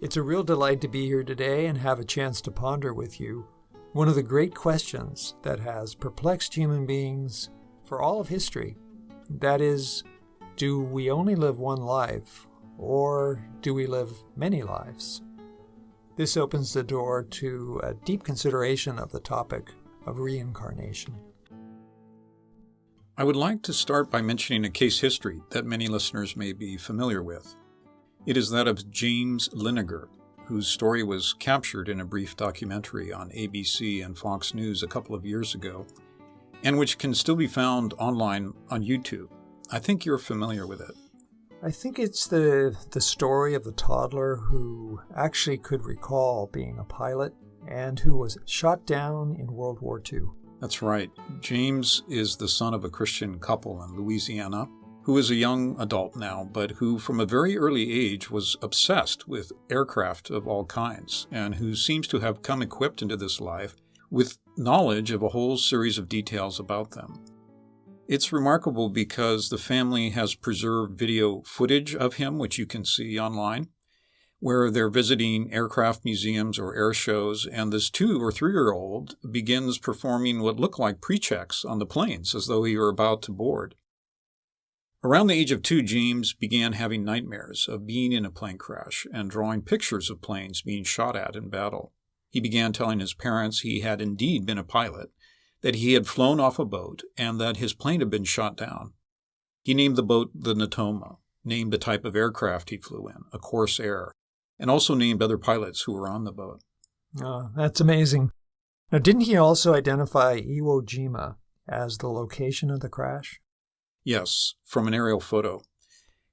It's a real delight to be here today and have a chance to ponder with you one of the great questions that has perplexed human beings for all of history. That is, do we only live one life, or do we live many lives? This opens the door to a deep consideration of the topic of reincarnation. I would like to start by mentioning a case history that many listeners may be familiar with. It is that of James Liniger, whose story was captured in a brief documentary on ABC and Fox News a couple of years ago, and which can still be found online on YouTube. I think you're familiar with it. I think it's the story of the toddler who actually could recall being a pilot and who was shot down in World War II. That's right. James is the son of a Christian couple in Louisiana, who is a young adult now, but who from a very early age was obsessed with aircraft of all kinds, and who seems to have come equipped into this life with knowledge of a whole series of details about them. It's remarkable because the family has preserved video footage of him, which you can see online, where they're visiting aircraft museums or air shows, and this 2 or 3-year-old begins performing what look like pre-checks on the planes as though he were about to board. Around the age of 2, James began having nightmares of being in a plane crash and drawing pictures of planes being shot at in battle. He began telling his parents he had indeed been a pilot, that he had flown off a boat, and that his plane had been shot down. He named the boat the Natoma, named the type of aircraft he flew in, a Corsair, and also named other pilots who were on the boat. Oh, that's amazing. Now, didn't he also identify Iwo Jima as the location of the crash? Yes, from an aerial photo.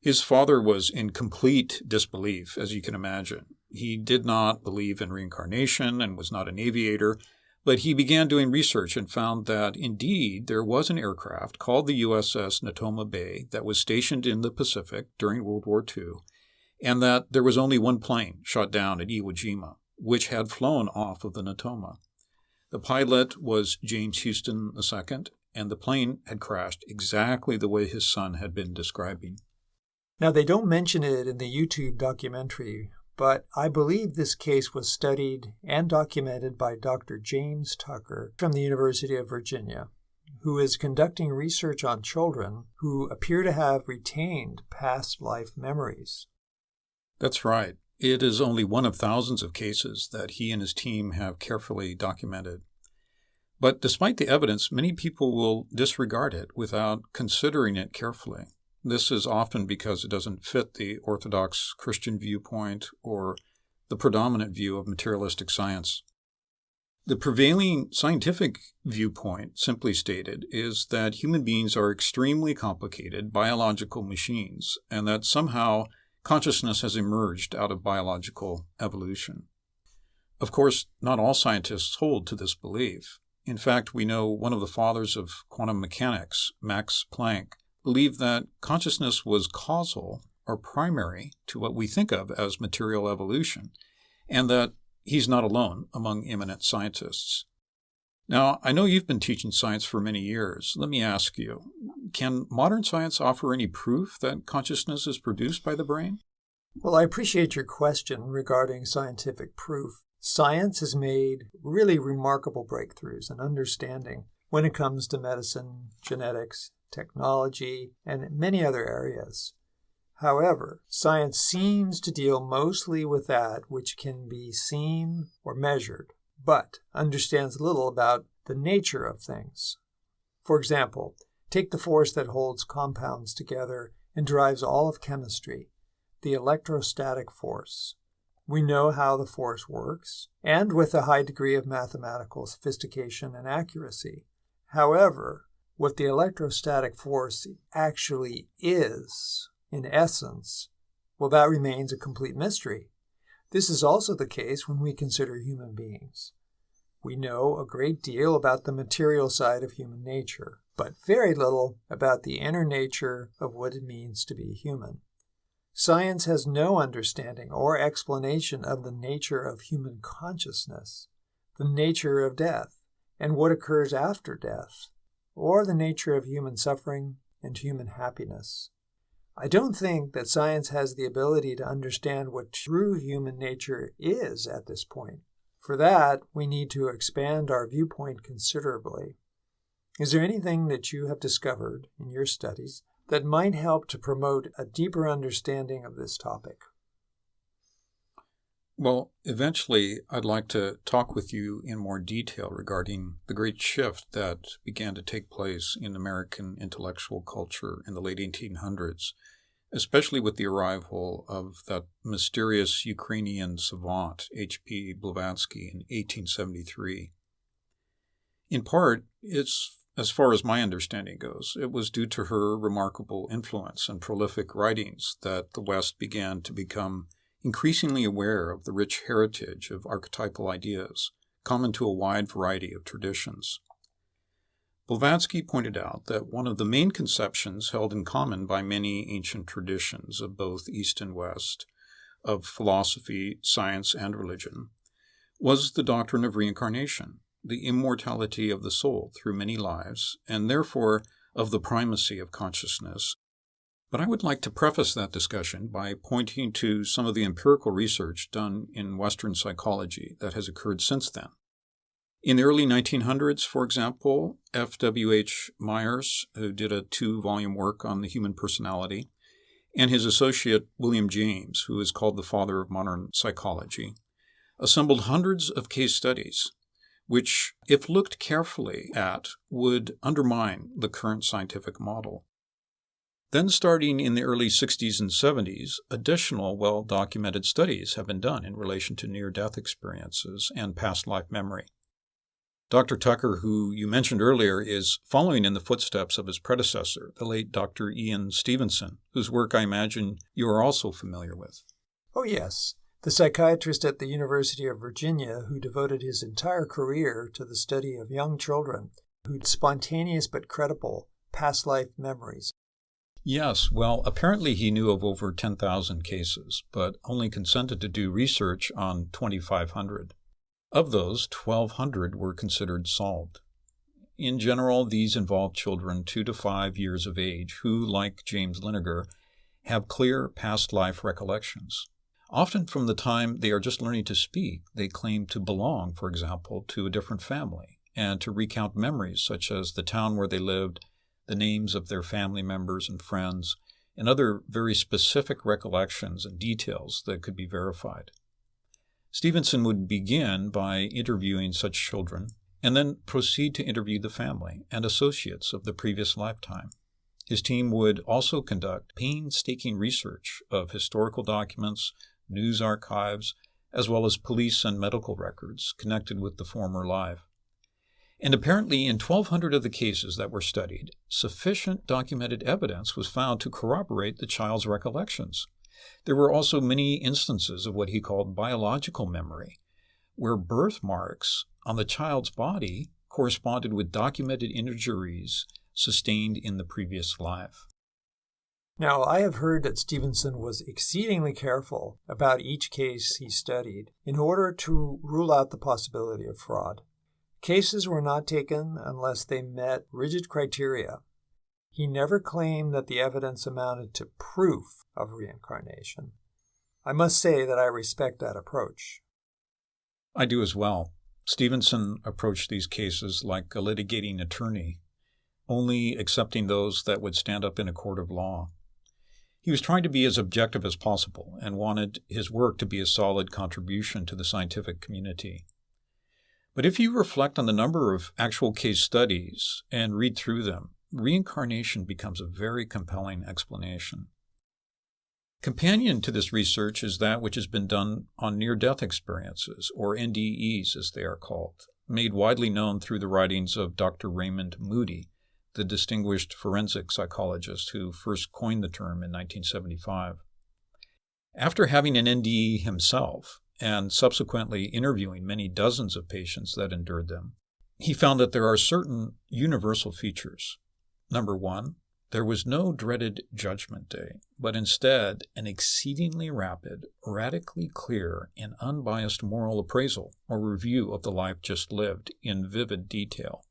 His father was in complete disbelief, as you can imagine. He did not believe in reincarnation and was not an aviator, but he began doing research and found that, indeed, there was an aircraft called the USS Natoma Bay that was stationed in the Pacific during World War II, and that there was only one plane shot down at Iwo Jima, which had flown off of the Natoma. The pilot was James Houston II, and the plane had crashed exactly the way his son had been describing. Now, they don't mention it in the YouTube documentary, but I believe this case was studied and documented by Dr. James Tucker from the University of Virginia, who is conducting research on children who appear to have retained past life memories. That's right. It is only one of thousands of cases that he and his team have carefully documented. But despite the evidence, many people will disregard it without considering it carefully. This is often because it doesn't fit the orthodox Christian viewpoint or the predominant view of materialistic science. The prevailing scientific viewpoint, simply stated, is that human beings are extremely complicated biological machines, and that somehow consciousness has emerged out of biological evolution. Of course, not all scientists hold to this belief. In fact, we know one of the fathers of quantum mechanics, Max Planck, believed that consciousness was causal or primary to what we think of as material evolution, and that he's not alone among eminent scientists. Now, I know you've been teaching science for many years. Let me ask you, can modern science offer any proof that consciousness is produced by the brain? Well, I appreciate your question regarding scientific proof. Science has made really remarkable breakthroughs in understanding when it comes to medicine, genetics, technology, and many other areas. However, science seems to deal mostly with that which can be seen or measured, but understands little about the nature of things. For example, take the force that holds compounds together and drives all of chemistry, the electrostatic force. We know how the force works, and with a high degree of mathematical sophistication and accuracy. However, what the electrostatic force actually is, in essence, well, that remains a complete mystery. This is also the case when we consider human beings. We know a great deal about the material side of human nature, but very little about the inner nature of what it means to be human. Science has no understanding or explanation of the nature of human consciousness, the nature of death, and what occurs after death, or the nature of human suffering and human happiness. I don't think that science has the ability to understand what true human nature is at this point. For that, we need to expand our viewpoint considerably. Is there anything that you have discovered in your studies that might help to promote a deeper understanding of this topic? Well, eventually, I'd like to talk with you in more detail regarding the great shift that began to take place in American intellectual culture in the late 1800s, especially with the arrival of that mysterious Ukrainian savant, H.P. Blavatsky, in 1873. In part, as far as my understanding goes, it was due to her remarkable influence and prolific writings that the West began to become increasingly aware of the rich heritage of archetypal ideas common to a wide variety of traditions. Blavatsky pointed out that one of the main conceptions held in common by many ancient traditions of both East and West, of philosophy, science, and religion, was the doctrine of reincarnation, the immortality of the soul through many lives, and therefore of the primacy of consciousness. But I would like to preface that discussion by pointing to some of the empirical research done in Western psychology that has occurred since then. In the early 1900s, for example, F.W.H. Myers, who did a 2-volume work on the human personality, and his associate William James, who is called the father of modern psychology, assembled hundreds of case studies which, if looked carefully at, would undermine the current scientific model. Then, starting in the early 60s and 70s, additional well-documented studies have been done in relation to near-death experiences and past life memory. Dr. Tucker, who you mentioned earlier, is following in the footsteps of his predecessor, the late Dr. Ian Stevenson, whose work I imagine you are also familiar with. Oh, yes. The psychiatrist at the University of Virginia who devoted his entire career to the study of young children who had spontaneous but credible past life memories. Yes, well, apparently he knew of over 10,000 cases, but only consented to do research on 2,500. Of those, 1,200 were considered solved. In general, these involve children 2 to 5 years of age who, like James Linegar, have clear past life recollections. Often from the time they are just learning to speak, they claim to belong, for example, to a different family, and to recount memories such as the town where they lived, the names of their family members and friends, and other very specific recollections and details that could be verified. Stevenson would begin by interviewing such children, and then proceed to interview the family and associates of the previous lifetime. His team would also conduct painstaking research of historical documents, news archives, as well as police and medical records connected with the former life. And apparently in 1,200 of the cases that were studied, sufficient documented evidence was found to corroborate the child's recollections. There were also many instances of what he called biological memory, where birthmarks on the child's body corresponded with documented injuries sustained in the previous life. Now, I have heard that Stevenson was exceedingly careful about each case he studied in order to rule out the possibility of fraud. Cases were not taken unless they met rigid criteria. He never claimed that the evidence amounted to proof of reincarnation. I must say that I respect that approach. I do as well. Stevenson approached these cases like a litigating attorney, only accepting those that would stand up in a court of law. He was trying to be as objective as possible and wanted his work to be a solid contribution to the scientific community. But if you reflect on the number of actual case studies and read through them, reincarnation becomes a very compelling explanation. Companion to this research is that which has been done on near-death experiences, or NDEs as they are called, made widely known through the writings of Dr. Raymond Moody, the distinguished forensic psychologist who first coined the term in 1975. After having an NDE himself, and subsequently interviewing many dozens of patients that endured them, he found that there are certain universal features. Number one, there was no dreaded judgment day, but instead an exceedingly rapid, radically clear, and unbiased moral appraisal or review of the life just lived in vivid detail.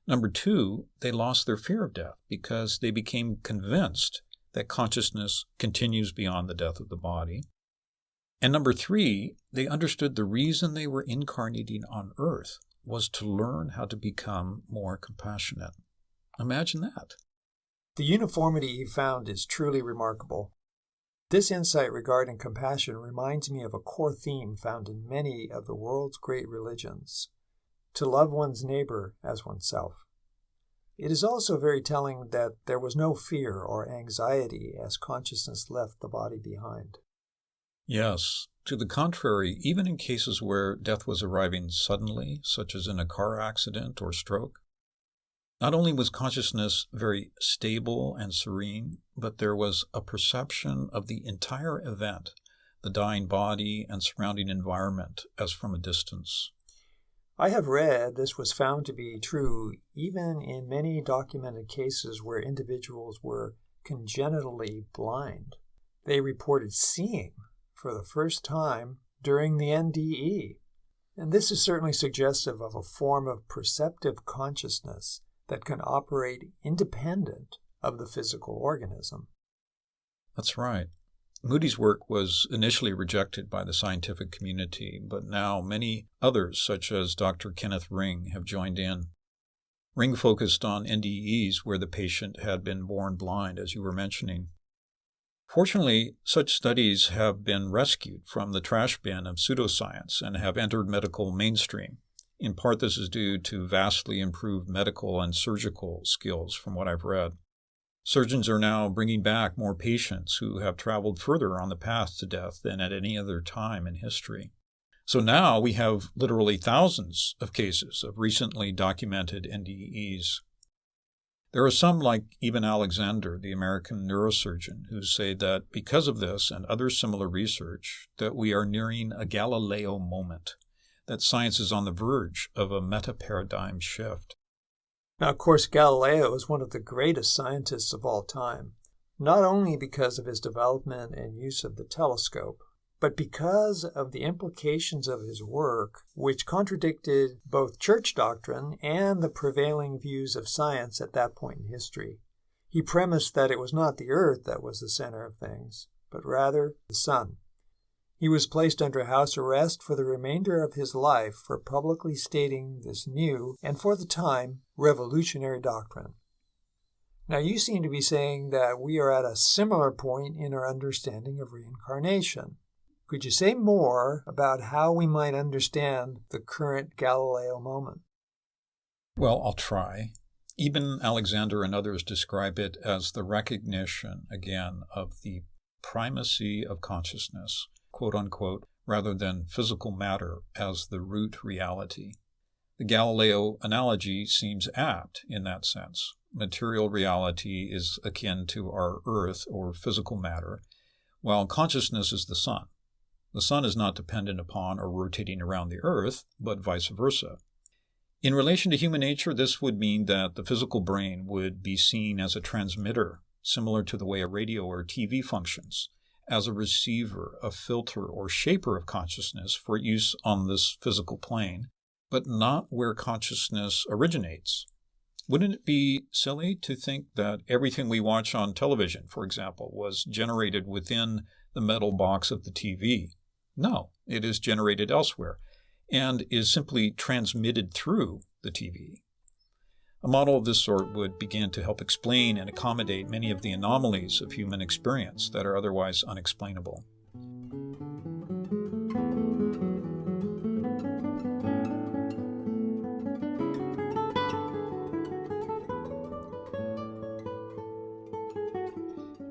Number two, they lost their fear of death because they became convinced that consciousness continues beyond the death of the body. And number 3, they understood the reason they were incarnating on Earth was to learn how to become more compassionate. Imagine that. The uniformity he found is truly remarkable. This insight regarding compassion reminds me of a core theme found in many of the world's great religions: to love one's neighbor as oneself. It is also very telling that there was no fear or anxiety as consciousness left the body behind. Yes, to the contrary, even in cases where death was arriving suddenly, such as in a car accident or stroke, not only was consciousness very stable and serene, but there was a perception of the entire event, the dying body and surrounding environment, as from a distance. I have read this was found to be true even in many documented cases where individuals were congenitally blind. They reported seeing for the first time during the NDE. And this is certainly suggestive of a form of perceptive consciousness that can operate independent of the physical organism. That's right. Moody's work was initially rejected by the scientific community, but now many others, such as Dr. Kenneth Ring, have joined in. Ring focused on NDEs where the patient had been born blind, as you were mentioning. Fortunately, such studies have been rescued from the trash bin of pseudoscience and have entered medical mainstream. In part, this is due to vastly improved medical and surgical skills, from what I've read. Surgeons are now bringing back more patients who have traveled further on the path to death than at any other time in history. So now we have literally thousands of cases of recently documented NDEs. There are some, like Eben Alexander, the American neurosurgeon, who say that because of this and other similar research, that we are nearing a Galileo moment, that science is on the verge of a meta-paradigm shift. Now, of course, Galileo is one of the greatest scientists of all time, not only because of his development and use of the telescope, but because of the implications of his work, which contradicted both church doctrine and the prevailing views of science at that point in history. He premised that it was not the earth that was the center of things, but rather the sun. He was placed under house arrest for the remainder of his life for publicly stating this new, and for the time, revolutionary doctrine. Now, you seem to be saying that we are at a similar point in our understanding of reincarnation. Could you say more about how we might understand the current Galileo moment? Well, I'll try. Eben Alexander and others describe it as the recognition, again, of the primacy of consciousness, quote unquote, rather than physical matter as the root reality. The Galileo analogy seems apt in that sense. Material reality is akin to our earth or physical matter, while consciousness is the sun. The sun is not dependent upon or rotating around the earth, but vice versa. In relation to human nature, this would mean that the physical brain would be seen as a transmitter, similar to the way a radio or TV functions, as a receiver, a filter, or shaper of consciousness for use on this physical plane, but not where consciousness originates. Wouldn't it be silly to think that everything we watch on television, for example, was generated within the metal box of the TV? No, it is generated elsewhere and is simply transmitted through the TV. A model of this sort would begin to help explain and accommodate many of the anomalies of human experience that are otherwise unexplainable.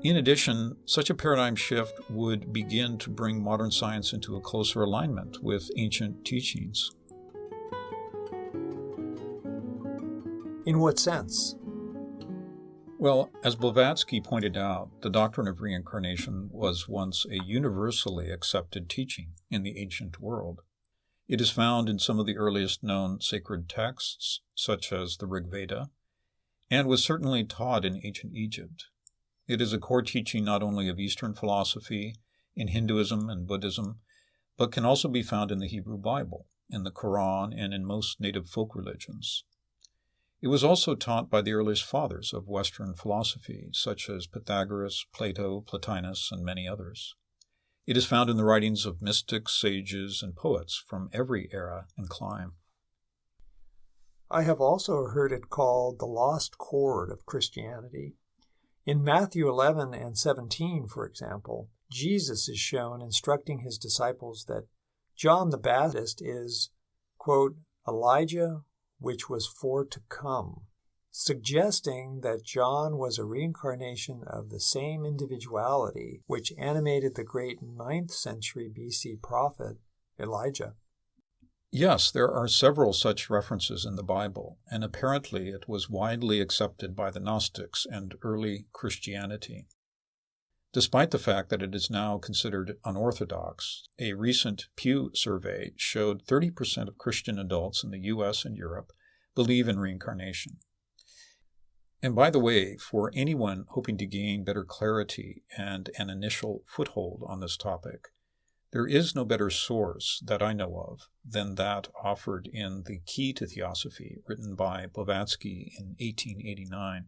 In addition, such a paradigm shift would begin to bring modern science into a closer alignment with ancient teachings. In what sense? Well, as Blavatsky pointed out, the doctrine of reincarnation was once a universally accepted teaching in the ancient world. It is found in some of the earliest known sacred texts, such as the Rig Veda, and was certainly taught in ancient Egypt. It is a core teaching not only of Eastern philosophy, in Hinduism and Buddhism, but can also be found in the Hebrew Bible, in the Quran, and in most native folk religions. It was also taught by the earliest fathers of Western philosophy, such as Pythagoras, Plato, Plotinus, and many others. It is found in the writings of mystics, sages, and poets from every era and clime. I have also heard it called the lost chord of Christianity. In Matthew 11 and 17, for example, Jesus is shown instructing his disciples that John the Baptist is, quote, Elijah, which was for to come, suggesting that John was a reincarnation of the same individuality which animated the great 9th century BC prophet Elijah. Yes, there are several such references in the Bible, and apparently it was widely accepted by the Gnostics and early Christianity. Despite the fact that it is now considered unorthodox, a recent Pew survey showed 30% of Christian adults in the U.S. and Europe believe in reincarnation. And by the way, for anyone hoping to gain better clarity and an initial foothold on this topic, there is no better source that I know of than that offered in The Key to Theosophy, written by Blavatsky in 1889.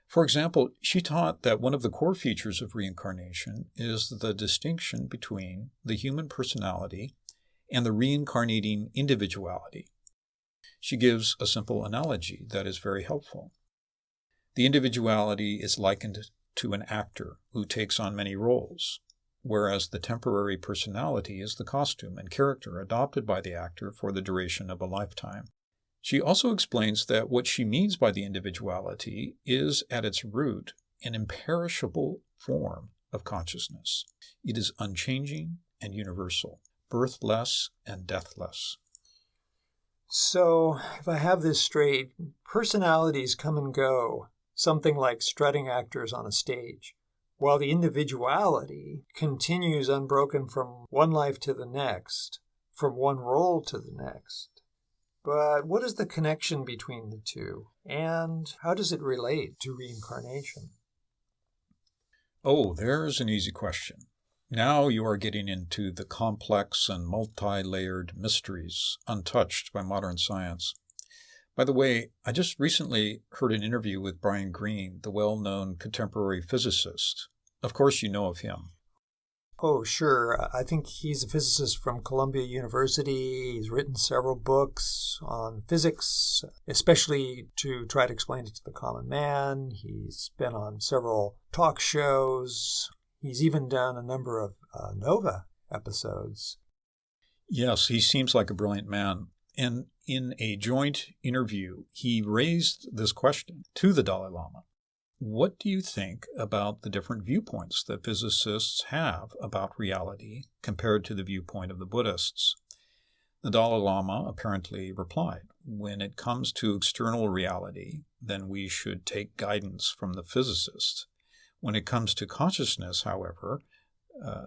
For example, she taught that one of the core features of reincarnation is the distinction between the human personality and the reincarnating individuality. She gives a simple analogy that is very helpful. The individuality is likened to an actor who takes on many roles, whereas the temporary personality is the costume and character adopted by the actor for the duration of a lifetime. She also explains that what she means by the individuality is, at its root, an imperishable form of consciousness. It is unchanging and universal, birthless and deathless. So, if I have this straight, personalities come and go, something like strutting actors on a stage, while the individuality continues unbroken from one life to the next, from one role to the next. But what is the connection between the two, and how does it relate to reincarnation? Oh, there's an easy question. Now you are getting into the complex and multi-layered mysteries untouched by modern science. By the way, I just recently heard an interview with Brian Greene, the well-known contemporary physicist. Of course you know of him. Oh, sure. I think he's a physicist from Columbia University. He's written several books on physics, especially to try to explain it to the common man. He's been on several talk shows. He's even done a number of Nova episodes. Yes, he seems like a brilliant man. And in a joint interview, he raised this question to the Dalai Lama. What do you think about the different viewpoints that physicists have about reality compared to the viewpoint of the Buddhists? The Dalai Lama apparently replied, when it comes to external reality, then we should take guidance from the physicists. When it comes to consciousness, however,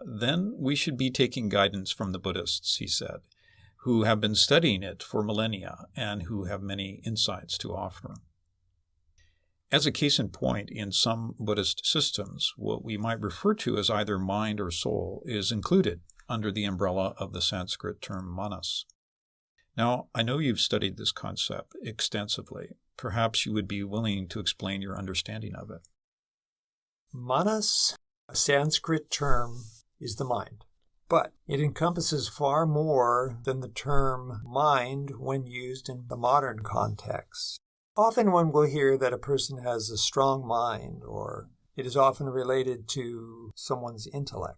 then we should be taking guidance from the Buddhists, he said, who have been studying it for millennia and who have many insights to offer. As a case in point, in some Buddhist systems, what we might refer to as either mind or soul is included under the umbrella of the Sanskrit term manas. Now, I know you've studied this concept extensively. Perhaps you would be willing to explain your understanding of it. Manas, a Sanskrit term, is the mind, but it encompasses far more than the term mind when used in the modern context. Often one will hear that a person has a strong mind, or it is often related to someone's intellect.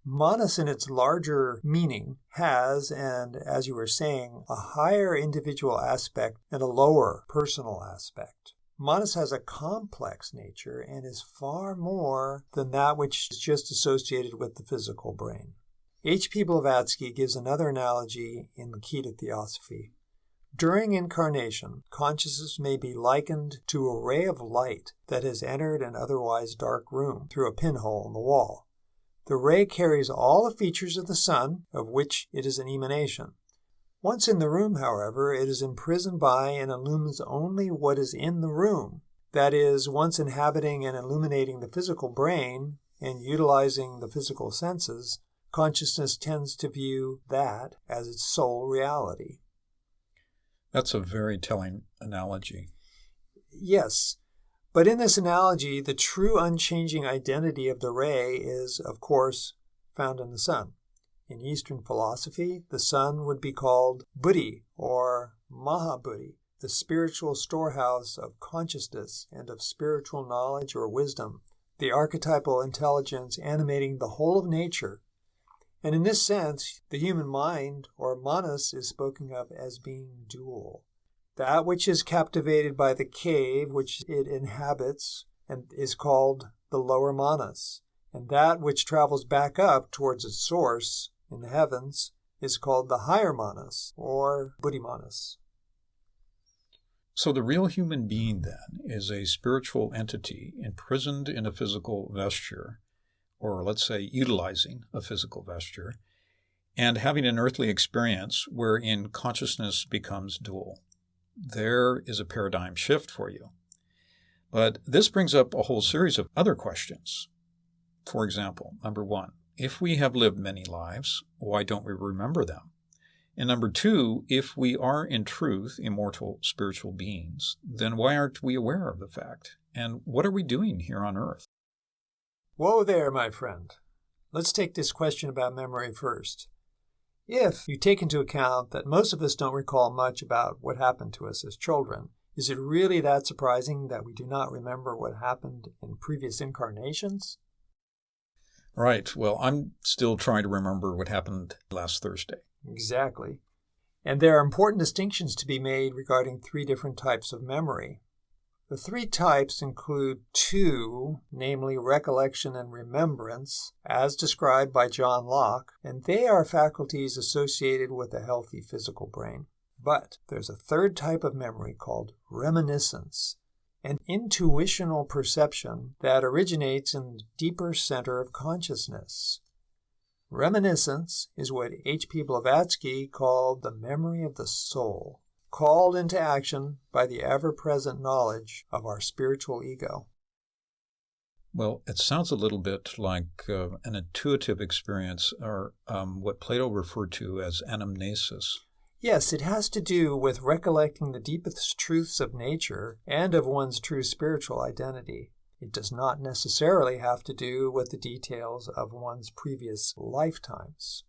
Manas, in its larger meaning, has, and as you were saying, a higher individual aspect and a lower personal aspect. Manas has a complex nature and is far more than that which is just associated with the physical brain. H.P. Blavatsky gives another analogy in The Key to Theosophy. During incarnation, consciousness may be likened to a ray of light that has entered an otherwise dark room through a pinhole in the wall. The ray carries all the features of the sun, of which it is an emanation. Once in the room, however, it is imprisoned by and illumines only what is in the room. That is, once inhabiting and illuminating the physical brain and utilizing the physical senses, consciousness tends to view that as its sole reality. That's a very telling analogy. Yes, but in this analogy, the true unchanging identity of the ray is, of course, found in the sun. In Eastern philosophy, the sun would be called Buddhi or Mahabuddhi, the spiritual storehouse of consciousness and of spiritual knowledge or wisdom, the archetypal intelligence animating the whole of nature. And in this sense, the human mind, or manas, is spoken of as being dual. That which is captivated by the cave which it inhabits and is called the lower manas, and that which travels back up towards its source in the heavens is called the higher manas, or buddhimanas. So the real human being, then, is a spiritual entity imprisoned in a physical vesture, or let's say utilizing a physical vesture, and having an earthly experience wherein consciousness becomes dual. There is a paradigm shift for you. But this brings up a whole series of other questions. For example, number one, if we have lived many lives, why don't we remember them? And number two, if we are in truth immortal spiritual beings, then why aren't we aware of the fact? And what are we doing here on earth? Whoa there, my friend. Let's take this question about memory first. If you take into account that most of us don't recall much about what happened to us as children, is it really that surprising that we do not remember what happened in previous incarnations? Right. Well, I'm still trying to remember what happened last Thursday. Exactly. And there are important distinctions to be made regarding three different types of memory. The three types include two, namely recollection and remembrance, as described by John Locke, and they are faculties associated with a healthy physical brain. But there's a third type of memory called reminiscence, an intuitional perception that originates in the deeper center of consciousness. Reminiscence is what H.P. Blavatsky called the memory of the soul, called into action by the ever-present knowledge of our spiritual ego. Well, it sounds a little bit like an intuitive experience, or what Plato referred to as anamnesis. Yes, it has to do with recollecting the deepest truths of nature and of one's true spiritual identity. It does not necessarily have to do with the details of one's previous lifetimes.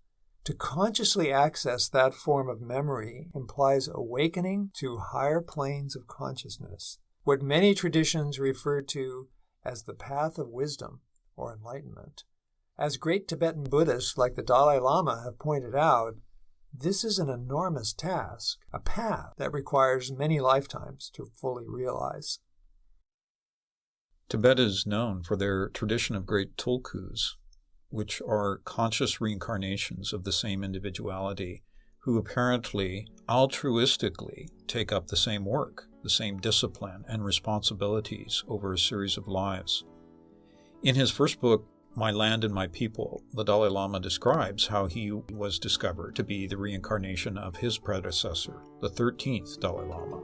To consciously access that form of memory implies awakening to higher planes of consciousness, what many traditions refer to as the path of wisdom or enlightenment. As great Tibetan Buddhists like the Dalai Lama have pointed out, this is an enormous task, a path that requires many lifetimes to fully realize. Tibet is known for their tradition of great tulkus, which are conscious reincarnations of the same individuality who apparently altruistically take up the same work, the same discipline and responsibilities over a series of lives. In his first book, My Land and My People, the Dalai Lama describes how he was discovered to be the reincarnation of his predecessor, the 13th Dalai Lama.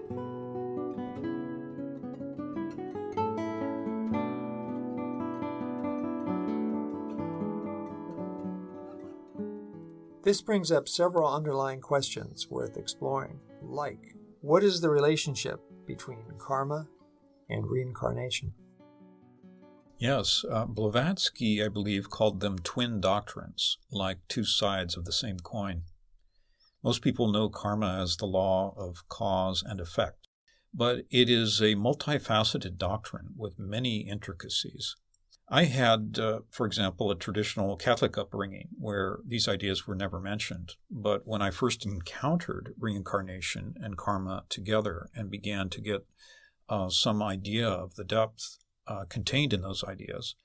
This brings up several underlying questions worth exploring, like, what is the relationship between karma and reincarnation? Yes, Blavatsky, I believe, called them twin doctrines, like two sides of the same coin. Most people know karma as the law of cause and effect, but it is a multifaceted doctrine with many intricacies. I had, for example, a traditional Catholic upbringing where these ideas were never mentioned. But when I first encountered reincarnation and karma together and began to get some idea of the depth contained in those ideas,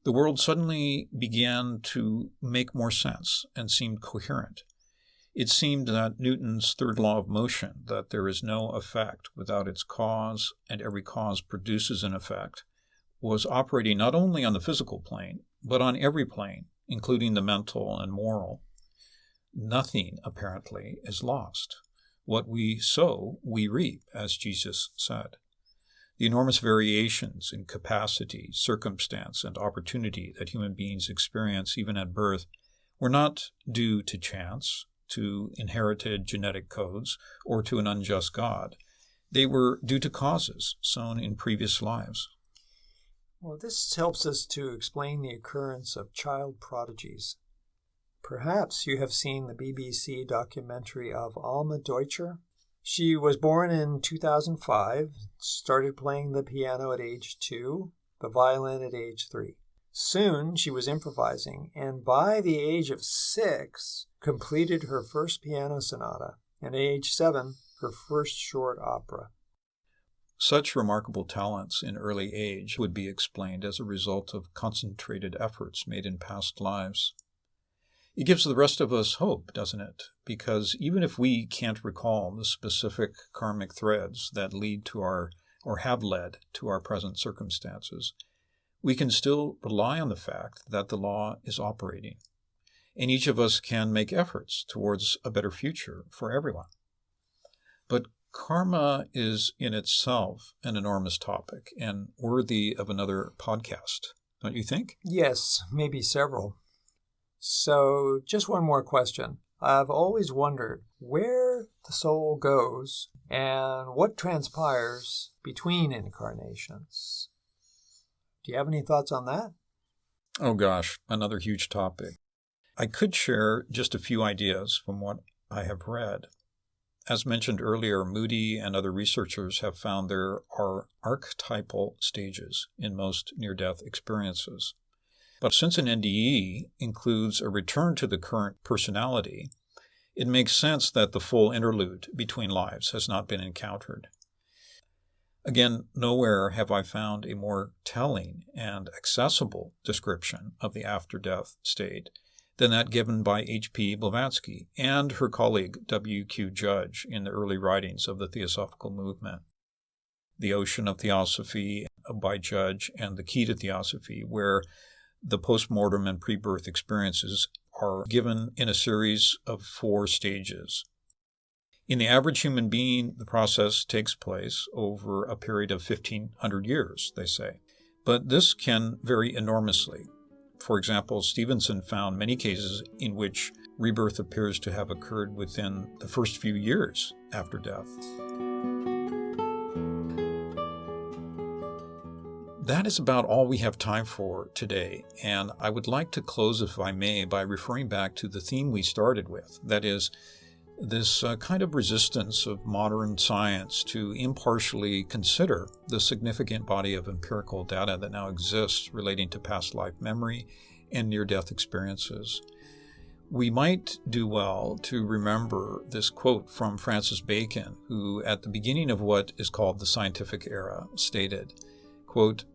the world suddenly began to make more sense and seemed coherent. It seemed that Newton's third law of motion, that there is no effect without its cause and every cause produces an effect, was operating not only on the physical plane, but on every plane, including the mental and moral. Nothing, apparently, is lost. What we sow, we reap, as Jesus said. The enormous variations in capacity, circumstance, and opportunity that human beings experience even at birth were not due to chance, to inherited genetic codes or to an unjust God. They were due to causes sown in previous lives. Well, this helps us to explain the occurrence of child prodigies. Perhaps you have seen the BBC documentary of Alma Deutscher. She was born in 2005, started playing the piano at age 2, the violin at age 3. Soon she was improvising, and by the age of 6, completed her first piano sonata, and at age 7, her first short opera. Such remarkable talents in early age would be explained as a result of concentrated efforts made in past lives. It gives the rest of us hope, doesn't it? Because even if we can't recall the specific karmic threads that lead to or have led to our present circumstances, we can still rely on the fact that the law is operating, and each of us can make efforts towards a better future for everyone. But karma is in itself an enormous topic and worthy of another podcast, don't you think? Yes, maybe several. So, just one more question. I've always wondered where the soul goes and what transpires between incarnations. Do you have any thoughts on that? Oh gosh, another huge topic. I could share just a few ideas from what I have read. As mentioned earlier, Moody and other researchers have found there are archetypal stages in most near-death experiences. But since an NDE includes a return to the current personality, it makes sense that the full interlude between lives has not been encountered. Again, nowhere have I found a more telling and accessible description of the after-death state than that given by H.P. Blavatsky and her colleague W.Q. Judge in the early writings of the Theosophical movement. The Ocean of Theosophy by Judge and The Key to Theosophy, where the postmortem and pre-birth experiences are given in a series of 4 stages. In the average human being, the process takes place over a period of 1,500 years, they say. But this can vary enormously. For example, Stevenson found many cases in which rebirth appears to have occurred within the first few years after death. That is about all we have time for today, and I would like to close, if I may, by referring back to the theme we started with, that is, this kind of resistance of modern science to impartially consider the significant body of empirical data that now exists relating to past life memory and near-death experiences. We might do well to remember this quote from Francis Bacon, who at the beginning of what is called the scientific era stated, quote,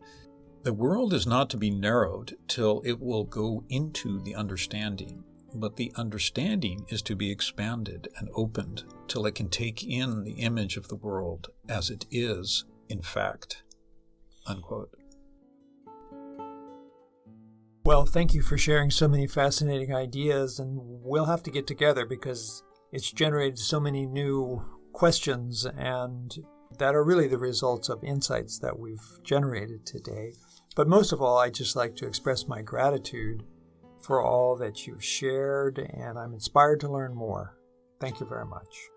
"The world is not to be narrowed till it will go into the understanding, but the understanding is to be expanded and opened till it can take in the image of the world as it is, in fact." Unquote. Well, thank you for sharing so many fascinating ideas, and we'll have to get together because it's generated so many new questions and that are really the results of insights that we've generated today. But most of all, I'd just like to express my gratitude for all that you've shared, and I'm inspired to learn more. Thank you very much.